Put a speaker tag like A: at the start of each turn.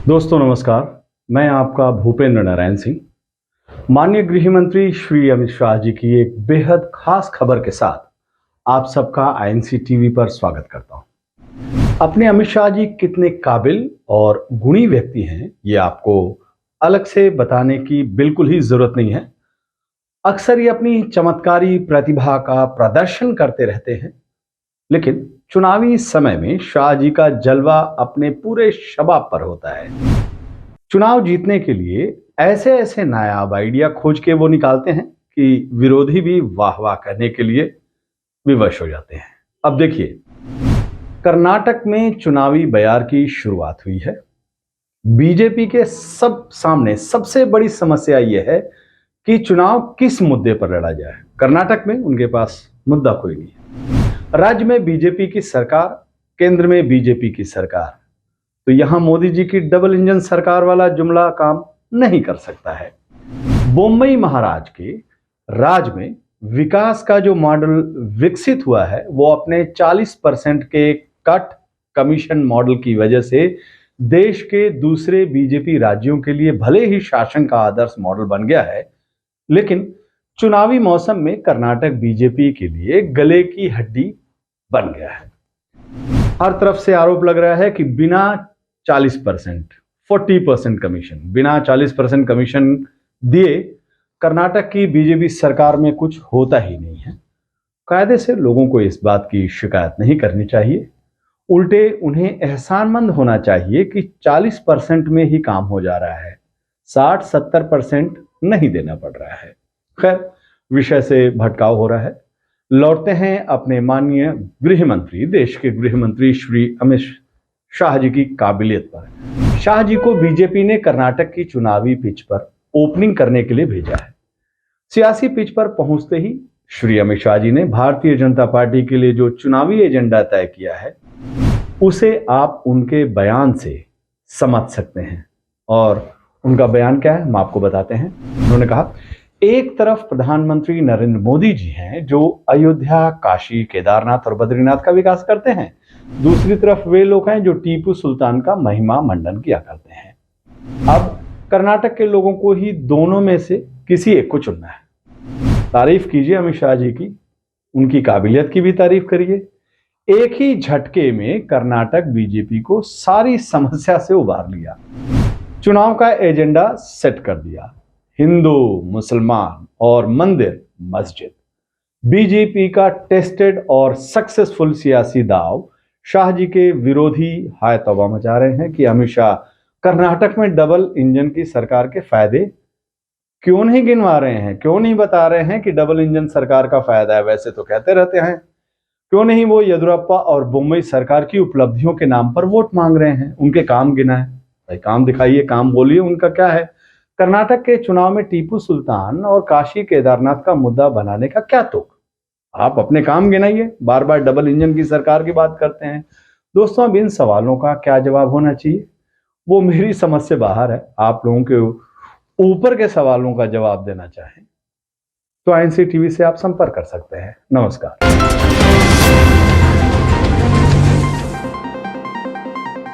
A: दोस्तों नमस्कार। मैं आपका भूपेंद्र नारायण सिंह। माननीय गृह मंत्री श्री अमित शाह जी की एक बेहद खास खबर के साथ आप सबका आईएनसी टीवी पर स्वागत करता हूं। अपने अमित शाह जी कितने काबिल और गुणी व्यक्ति हैं, ये आपको अलग से बताने की बिल्कुल ही जरूरत नहीं है। अक्सर ये अपनी चमत्कारी प्रतिभा का प्रदर्शन करते रहते हैं, लेकिन चुनावी समय में शाह जी का जलवा अपने पूरे शबाब पर होता है। चुनाव जीतने के लिए ऐसे ऐसे नायाब आइडिया खोज के वो निकालते हैं कि विरोधी भी वाह वाह करने के लिए विवश हो जाते हैं। अब देखिए, कर्नाटक में चुनावी बयार की शुरुआत हुई है। बीजेपी के सब सामने सबसे बड़ी समस्या यह है कि चुनाव किस मुद्दे पर लड़ा जाए। कर्नाटक में उनके पास मुद्दा कोई नहीं है। राज्य में बीजेपी की सरकार, केंद्र में बीजेपी की सरकार, तो यहां मोदी जी की डबल इंजन सरकार वाला जुमला काम नहीं कर सकता है। बम्बई महाराज के राज में विकास का जो मॉडल विकसित हुआ है वो अपने 40% के कट कमीशन मॉडल की वजह से देश के दूसरे बीजेपी राज्यों के लिए भले ही शासन का आदर्श मॉडल बन गया है, लेकिन चुनावी मौसम में कर्नाटक बीजेपी के लिए गले की हड्डी बन गया है। हर तरफ से आरोप लग रहा है कि बिना 40%, 40% कमीशन, बिना 40% कमीशन दिए कर्नाटक की बीजेपी सरकार में कुछ होता ही नहीं है। कायदे से लोगों को इस बात की शिकायत नहीं करनी चाहिए, उल्टे उन्हें एहसानमंद होना चाहिए कि 40% में ही काम हो जा रहा है, 60-70% नहीं देना पड़ रहा है। खैर, विषय से भटकाव हो रहा है। लौटते हैं अपने माननीय गृह मंत्री, देश के गृह मंत्री श्री अमित शाह जी की काबिलियत पर। शाह जी को बीजेपी ने कर्नाटक की चुनावी पिच पर ओपनिंग करने के लिए भेजा है। सियासी पिच पर पहुंचते ही श्री अमित शाह जी ने भारतीय जनता पार्टी के लिए जो चुनावी एजेंडा तय किया है उसे आप उनके बयान से समझ सकते हैं। और उनका बयान क्या है, हम आपको बताते हैं। उन्होंने कहा, एक तरफ प्रधानमंत्री नरेंद्र मोदी जी हैं जो अयोध्या, काशी, केदारनाथ और बद्रीनाथ का विकास करते हैं, दूसरी तरफ वे लोग हैं जो टीपू सुल्तान का महिमा मंडन किया करते हैं। अब कर्नाटक के लोगों को ही दोनों में से किसी एक को चुनना है। तारीफ कीजिए अमित शाह जी की, उनकी काबिलियत की भी तारीफ करिए। एक ही झटके में कर्नाटक बीजेपी को सारी समस्या से उबार लिया, चुनाव का एजेंडा सेट कर दिया। हिंदू, मुसलमान और मंदिर मस्जिद, बीजेपी का टेस्टेड और सक्सेसफुल सियासी दाव। शाह जी के विरोधी हाय तौबा मचा रहे हैं कि अमित शाह कर्नाटक में डबल इंजन की सरकार के फायदे क्यों नहीं गिनवा रहे हैं, क्यों नहीं बता रहे हैं कि डबल इंजन सरकार का फायदा है। वैसे तो कहते रहते हैं, क्यों नहीं वो येदियुरप्पा और बम्बई सरकार की उपलब्धियों के नाम पर वोट मांग रहे हैं, उनके काम गिनाएं। भाई काम दिखाइए, काम बोलिए, उनका क्या है। कर्नाटक के चुनाव में टीपू सुल्तान और काशी केदारनाथ का मुद्दा बनाने का क्या तुक। आप अपने काम गिनाइए, बार बार डबल इंजन की सरकार की बात करते हैं। दोस्तों, अब इन सवालों का क्या जवाब होना चाहिए वो मेरी समझ से बाहर है। आप लोगों के ऊपर के सवालों का जवाब देना चाहें तो आईएनसी टीवी से आप संपर्क कर सकते हैं। नमस्कार।